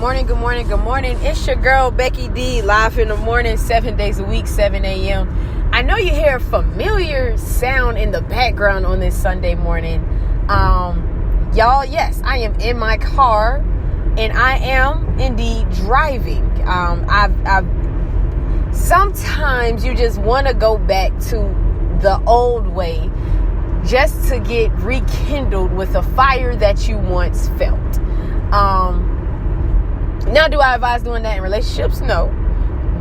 morning, good morning, good morning. It's your girl, Becky D, live in the morning, 7 days a week, 7 a.m. I know you hear a familiar sound in the background on this Sunday morning. Y'all, yes, I am in my car, and I am indeed driving. Sometimes you just want to go back to the old way just to get rekindled with a fire that you once felt. Now, do I advise doing that in relationships? No.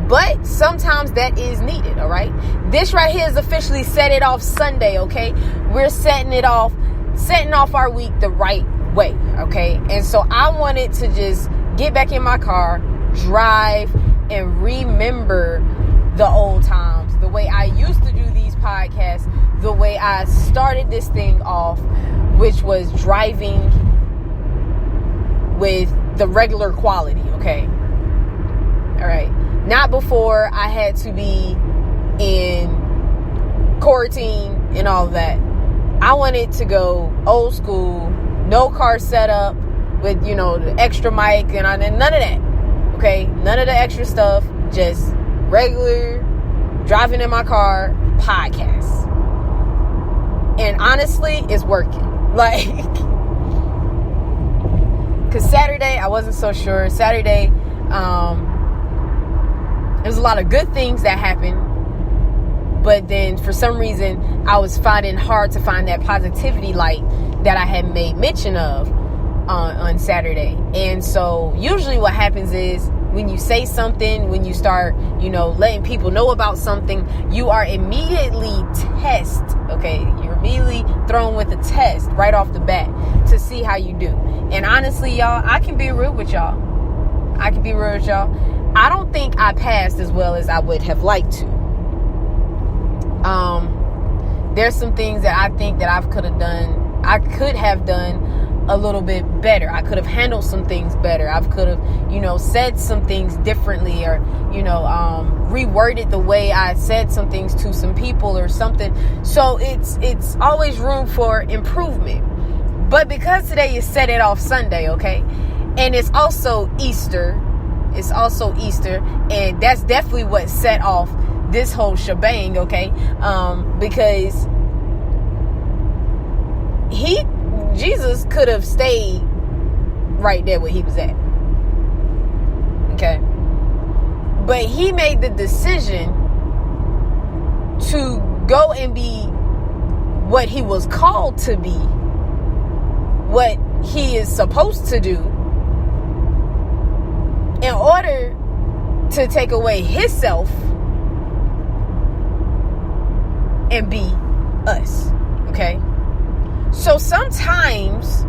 But sometimes that is needed, all right? This right here is officially Set It Off Sunday, okay? We're setting off our week the right way, okay? And so I wanted to just get back in my car, drive, and remember the old times, the way I used to do these podcasts, the way I started this thing off, which was driving with the regular quality, okay? All right. Not before I had to be in quarantine and all of that. I wanted to go old school, no car setup with, the extra mic and none of that, okay? None of the extra stuff, just regular driving in my car podcasts. And honestly, it's working. Because Saturday, I wasn't so sure. Saturday, there's a lot of good things that happened. But then for some reason, I was finding hard to find that positivity light that I had made mention of on Saturday. And so usually what happens is when you say something, when you start, letting people know about something, you are immediately you're immediately thrown with a test right off the bat to see how you do. And honestly, y'all, I can be real with y'all. I don't think I passed as well as I would have liked to. There's some things that I think that I could have done a little bit better. I could have handled some things better. I could have, said some things differently, or, reworded the way I said some things to some people or something. So it's always room for improvement. But because today is Set It Off Sunday, okay? And it's also Easter. And that's definitely what set off this whole shebang, okay? Because Jesus could have stayed right there where he was at. Okay? But he made the decision to go and be what he was called to be, what he is supposed to do, in order to take away himself and be us. Okay? So sometimes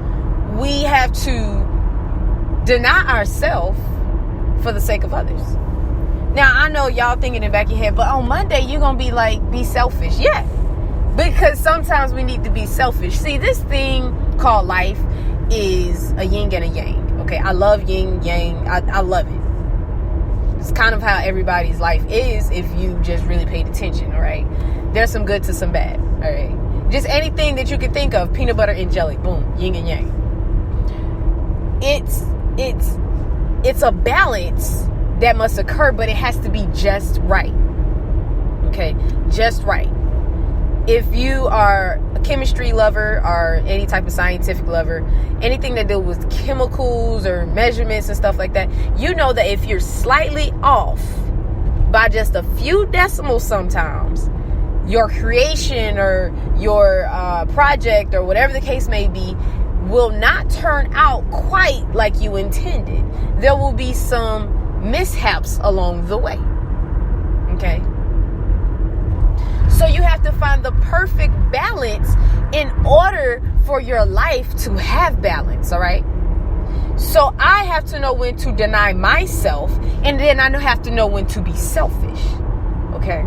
we have to deny ourselves for the sake of others. Now, I know y'all thinking in the back of your head, but on Monday you're going to be selfish. Yeah, because sometimes we need to be selfish. See, this thing called life is a yin and a yang. Okay, I love yin, yang. I love it. It's kind of how everybody's life is if you just really paid attention, all right? There's some good to some bad, all right? Just anything that you can think of, peanut butter and jelly, boom, yin and yang. It's a balance that must occur, but it has to be just right. Okay, just right. If you are a chemistry lover or any type of scientific lover, anything that deals with chemicals or measurements and stuff like that, you know that if you're slightly off by just a few decimals sometimes, your creation or your project or whatever the case may be will not turn out quite like you intended. There will be some mishaps along the way. Okay? So you have to find the perfect balance in order for your life to have balance, all right? So I have to know when to deny myself, and then I have to know when to be selfish, okay?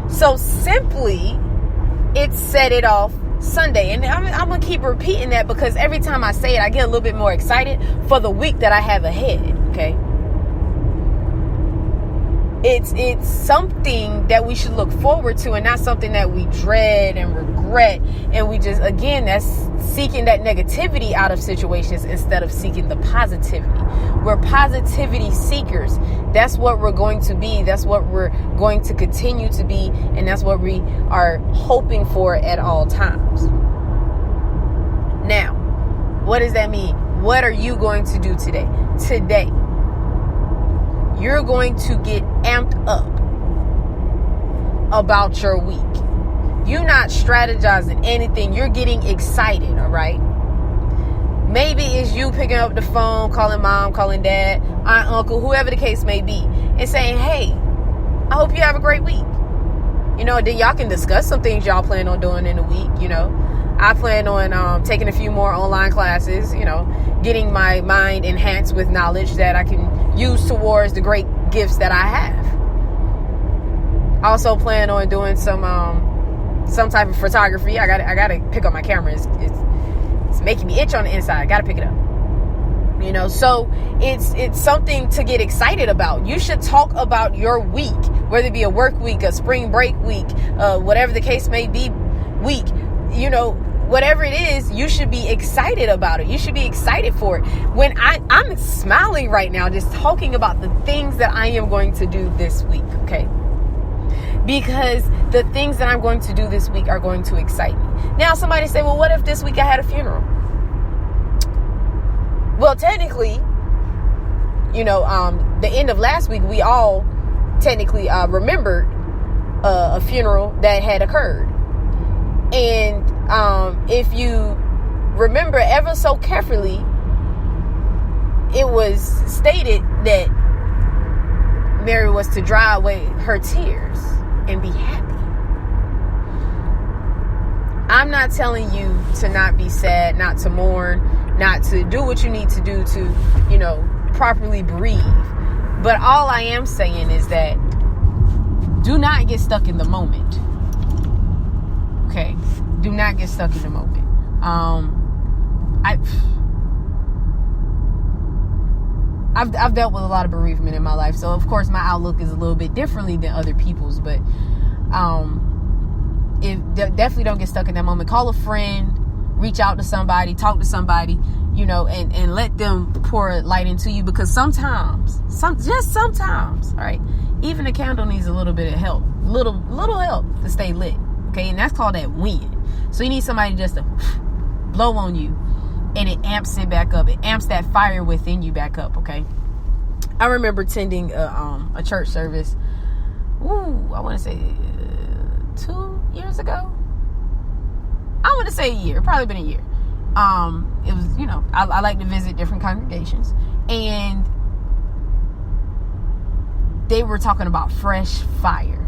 So simply, it's Set It Off Sunday. And I'm going to keep repeating that because every time I say it, I get a little bit more excited for the week that I have ahead, okay? It's something that we should look forward to, and not something that we dread and regret. And we just, again, that's seeking that negativity out of situations instead of seeking the positivity. We're positivity seekers. That's what we're going to be. That's what we're going to continue to be. And that's what we are hoping for at all times. Now, what does that mean? What are you going to do today? Today, you're going to get amped up about your week. You're not strategizing anything. You're getting excited, all right? Maybe it's you picking up the phone, calling mom, calling dad, aunt, uncle, whoever the case may be, and saying, hey, I hope you have a great week. Then y'all can discuss some things y'all plan on doing in the week. I plan on taking a few more online classes, getting my mind enhanced with knowledge that I can use towards the great gifts that I have. I also plan on doing some type of photography. I gotta pick up my camera. It's making me itch on the inside. I gotta pick it up. So it's something to get excited about. You should talk about your week, whether it be a work week, a spring break week, whatever the case may be, week. Whatever it is, you should be excited about it. You should be excited for it. When I'm smiling right now, just talking about the things that I am going to do this week, okay? Because the things that I'm going to do this week are going to excite me. Now, somebody say, well, what if this week I had a funeral? Well, technically, the end of last week, we all technically remembered a funeral that had occurred. And if you remember ever so carefully, it was stated that Mary was to dry away her tears and be happy. I'm not telling you to not be sad, not to mourn, not to do what you need to do to, properly breathe. But all I am saying is that do not get stuck in the moment. Okay? Do not get stuck in the moment. I've dealt with a lot of bereavement in my life, so of course my outlook is a little bit differently than other people's, but definitely don't get stuck in that moment. Call a friend, reach out to somebody, talk to somebody, and let them pour light into you, because sometimes, all right, even a candle needs a little bit of help, little help to stay lit, okay? And that's called that wind. So you need somebody just to blow on you, and it amps it back up. It amps that fire within you back up, okay? I remember attending a church service, I want to say 2 years ago. I want to say a year, probably been a year. It was, I like to visit different congregations, and they were talking about fresh fire.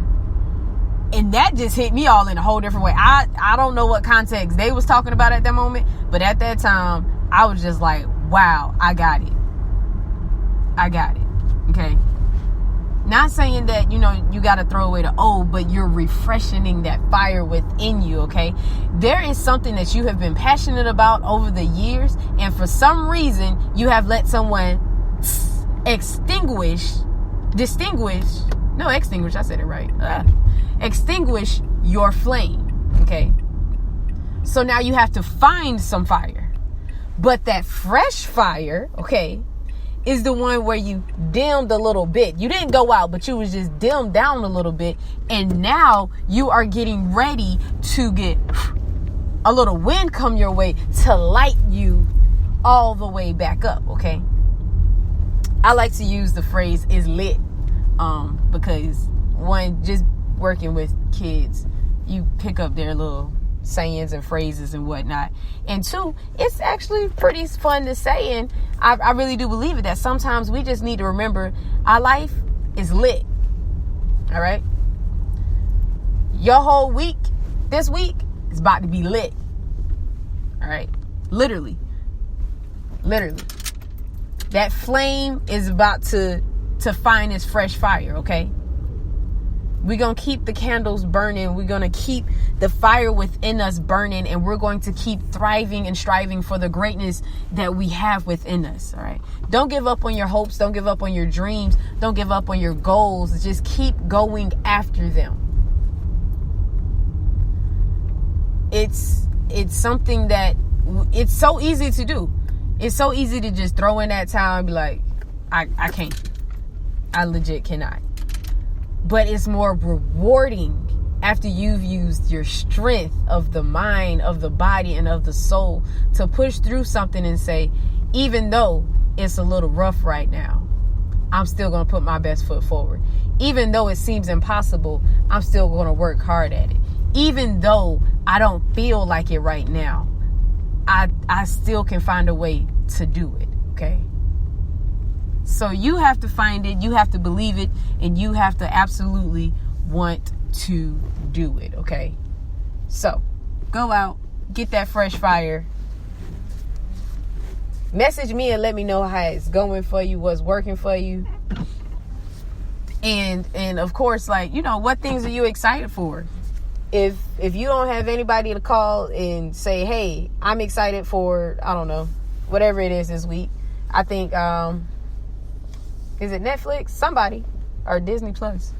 And that just hit me all in a whole different way. I don't know what context they was talking about at that moment, but at that time, I was just like, wow, I got it. Okay? Not saying that, you got to throw away the old, but you're refreshing that fire within you, okay? There is something that you have been passionate about over the years, and for some reason, you have let someone extinguish, extinguish your flame, okay? So now you have to find some fire. But that fresh fire, okay, is the one where you dimmed a little bit. You didn't go out, but you was just dimmed down a little bit. And now you are getting ready to get a little wind come your way to light you all the way back up, okay? I like to use the phrase is lit, because one, just working with kids, you pick up their little sayings and phrases and whatnot. And two, it's actually pretty fun to say, and I really do believe it, that sometimes we just need to remember our life is lit. All right? Your whole week, this week, is about to be lit. All right? Literally. That flame is about to find its fresh fire, okay? We're going to keep the candles burning. We're going to keep the fire within us burning. And we're going to keep thriving and striving for the greatness that we have within us. All right. Don't give up on your hopes. Don't give up on your dreams. Don't give up on your goals. Just keep going after them. It's something that it's so easy to do. It's so easy to just throw in that towel and be like, I can't. I legit cannot. But it's more rewarding after you've used your strength of the mind, of the body, and of the soul to push through something and say, even though it's a little rough right now, I'm still going to put my best foot forward. Even though it seems impossible, I'm still going to work hard at it. Even though I don't feel like it right now, I still can find a way to do it. Okay. So you have to find it, you have to believe it, and you have to absolutely want to do it, okay? So, go out, get that fresh fire. Message me and let me know how it's going for you, what's working for you. And of course, like, you know, what things are you excited for? If you don't have anybody to call and say, hey, I'm excited for, I don't know, whatever it is this week. I think, is it Netflix? Somebody. Or Disney Plus.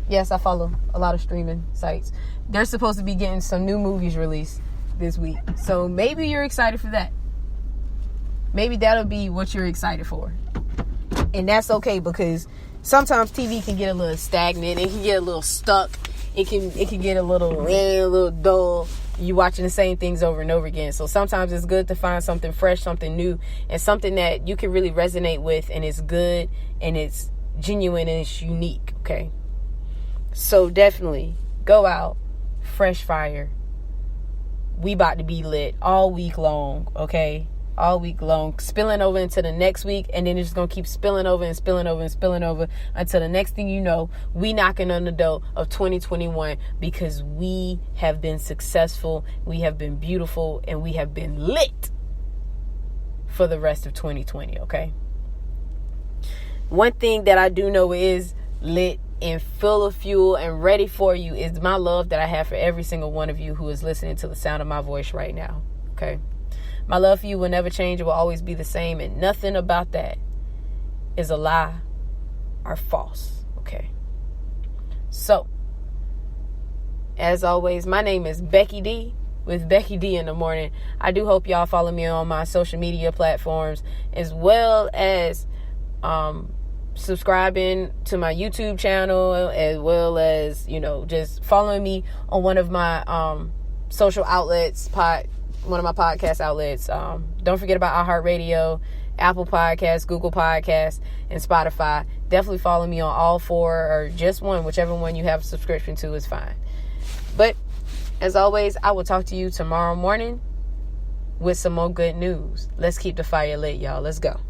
Yes, I follow a lot of streaming sites. They're supposed to be getting some new movies released this week. So maybe you're excited for that. Maybe that'll be what you're excited for. And that's okay, because sometimes TV can get a little stagnant. It can get a little stuck. It can get a little dull. You watching the same things over and over again. So sometimes it's good to find something fresh, something new, and something that you can really resonate with, and it's good and it's genuine and it's unique. Okay. So definitely go out, fresh fire. We about to be lit all week long. Okay. All week long, spilling over into the next week, and then it's just gonna keep spilling over and spilling over and spilling over until the next thing you know, we knocking on the door of 2021, because we have been successful, we have been beautiful, and we have been lit for the rest of 2020. Okay. One thing that I do know is lit and full of fuel and ready for you is my love that I have for every single one of you who is listening to the sound of my voice right now. Okay. My love for you will never change. It will always be the same. And nothing about that is a lie or false. Okay. So, as always, my name is Becky D with Becky D in the Morning. I do hope y'all follow me on my social media platforms, as well as subscribing to my YouTube channel, as well as, you know, just following me on one of my social outlets, one of my podcast outlets. Don't forget about iHeartRadio, Apple Podcasts, Google Podcasts, and Spotify. Definitely follow me on all four, or just one, whichever one you have a subscription to is fine. But as always, I will talk to you tomorrow morning with some more good news. Let's keep the fire lit, y'all. Let's go.